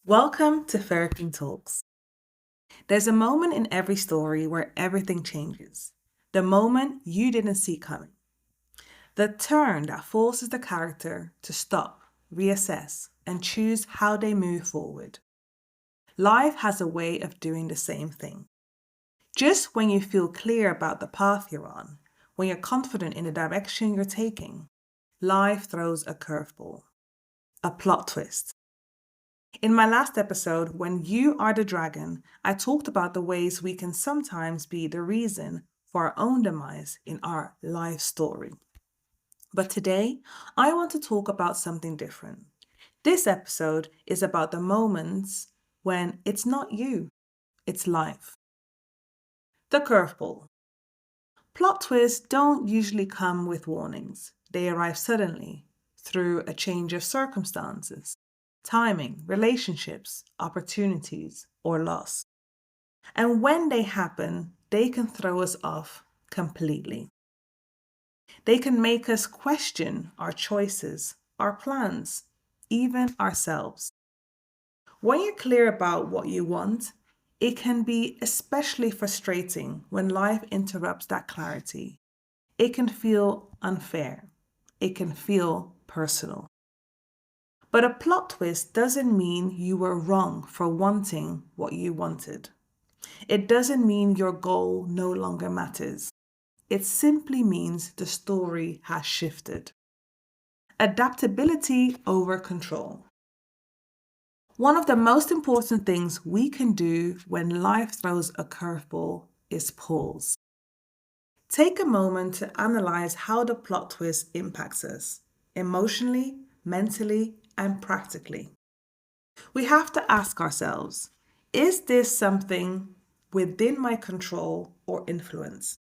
Welcome to FairyQueen Talks. There's a moment in every story where everything changes. The moment you didn't see coming. The turn that forces the character to stop, reassess, and choose how they move forward. Life has a way of doing the same thing. Just when you feel clear about the path you're on, when you're confident in the direction you're taking, life throws a curveball, a plot twist. In my last episode, When You Are the Dragon, I talked about the ways we can sometimes be the reason for our own demise in our life story. But today, I want to talk about something different. This episode is about the moments when it's not you, it's life. The curveball. Plot twists don't usually come with warnings. They arrive suddenly through a change of circumstances, timing, relationships, opportunities, or loss. And when they happen, they can throw us off completely. They can make us question our choices, our plans, even ourselves. When you're clear about what you want, it can be especially frustrating when life interrupts that clarity. It can feel unfair. It can feel personal. But a plot twist doesn't mean you were wrong for wanting what you wanted. It doesn't mean your goal no longer matters. It simply means the story has shifted. Adaptability over control. One of the most important things we can do when life throws a curveball is pause. Take a moment to analyze how the plot twist impacts us, emotionally, mentally, and practically. We have to ask ourselves, is this something within my control or influence?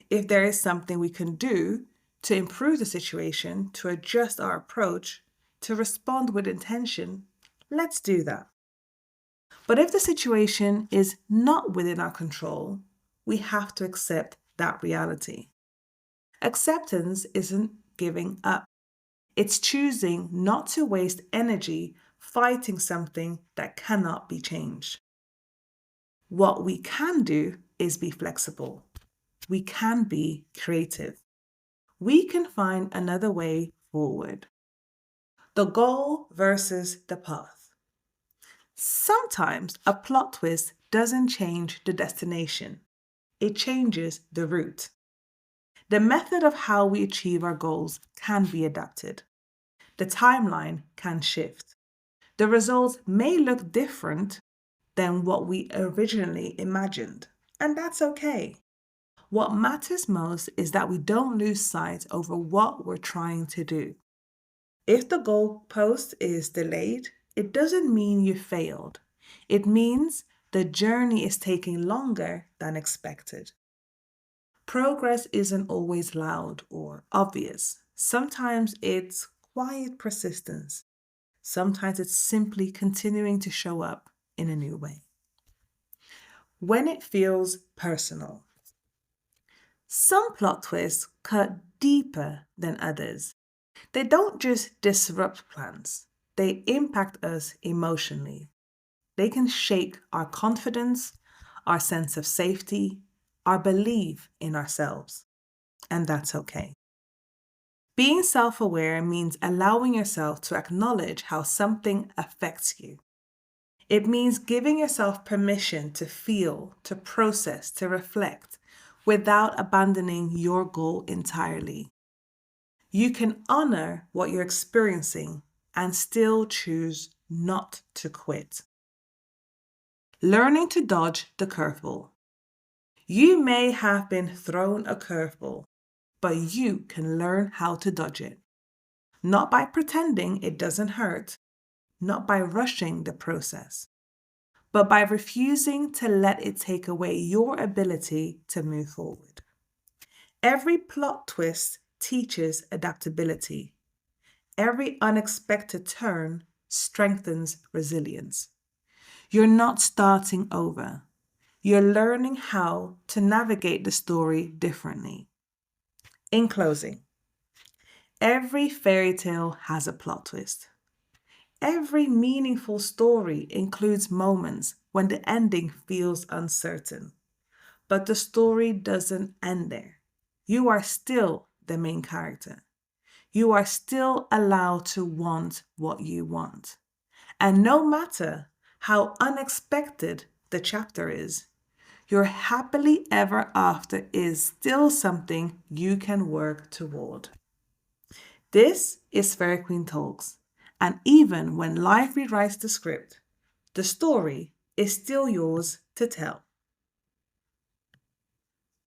If there is something we can do to improve the situation, to adjust our approach, to respond with intention, let's do that. But if the situation is not within our control, we have to accept that reality. Acceptance isn't giving up. It's choosing not to waste energy fighting something that cannot be changed. What we can do is be flexible. We can be creative. We can find another way forward. The goal versus the path. Sometimes a plot twist doesn't change the destination. It changes the route. The method of how we achieve our goals can be adapted. The timeline can shift. The results may look different than what we originally imagined, and that's okay. What matters most is that we don't lose sight over what we're trying to do. If the goalpost is delayed, it doesn't mean you failed. It means the journey is taking longer than expected. Progress isn't always loud or obvious. Sometimes it's quiet persistence. Sometimes it's simply continuing to show up in a new way. When it feels personal. Some plot twists cut deeper than others. They don't just disrupt plans, they impact us emotionally. They can shake our confidence, our sense of safety, our belief in ourselves. And that's okay. Being self aware means allowing yourself to acknowledge how something affects you. It means giving yourself permission to feel, to process, to reflect without abandoning your goal entirely. You can honor what you're experiencing and still choose not to quit. Learning to dodge the curveball. You may have been thrown a curveball, but you can learn how to dodge it. Not by pretending it doesn't hurt, not by rushing the process, but by refusing to let it take away your ability to move forward. Every plot twist teaches adaptability. Every unexpected turn strengthens resilience. You're not starting over. You're learning how to navigate the story differently. In closing, every fairy tale has a plot twist. Every meaningful story includes moments when the ending feels uncertain. But the story doesn't end there. You are still the main character. You are still allowed to want what you want. And no matter how unexpected the chapter is, your happily ever after is still something you can work toward. This is FairyQueen Talks, and even when life rewrites the script, the story is still yours to tell.